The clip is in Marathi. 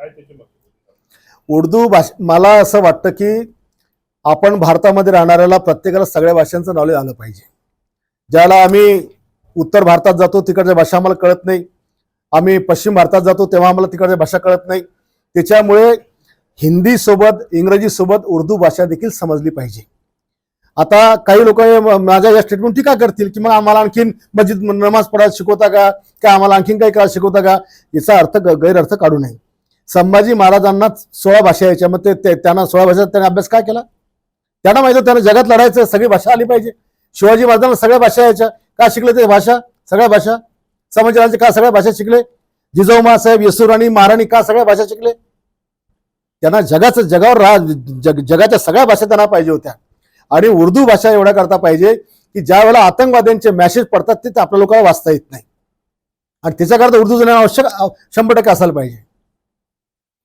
काय त्याची मत? उर्दू भाषा मला असं वाटतं की आपण भारतामध्ये राहणाऱ्याला प्रत्येकाला सगळ्या भाषांचं नॉलेज आलं पाहिजे. ज्याला आम्ही उत्तर भारतात जातो तिकडच्या भाषा आम्हाला कळत नाही, आम्ही पश्चिम भारतात जातो तेव्हा आम्हाला तिकडच्या भाषा कळत नाही, त्याच्यामुळे हिंदी सोबत इंग्रजी सोबत उर्दू भाषा देखील समजली पाहिजे. आता काही लोक माझ्या या स्टेटमेंट टीका करतील की मग आम्हाला आणखीन मस्जिद नमाज पढायला शिकवता का आम्हाला आणखीन काही करायला शिकवता का. याचा अर्थ गैरअर्थ काढू नये. संभाजी महाराजांना 16 भाषा यायच्या, मग त्यांना 16 भाषा त्यांनी अभ्यास काय केला? त्यांना माहिती त्यांना जगात लढायचं, सगळी भाषा आली पाहिजे. शिवाजी महाराजांना सगळ्या भाषा यायच्या, का शिकले ते भाषा? सगळ्या भाषा. संभाजीराजे का सगळ्या भाषा शिकले? जिजाऊ साहेब, येसुराणी, महाराणी का सगळ्या भाषा शिकले? त्यांना जगाच्या सगळ्या भाषा त्यांना पाहिजे होत्या. आणि उर्दू भाषा एवढ्या करता पाहिजे की ज्या वेळेला आतंकवाद्यांचे मेसेज पडतात ते आपल्या लोकांना वाचता येत नाही, आणि त्याच्याकरता उर्दू ज्ञान आवश्यक 100% असायला पाहिजे.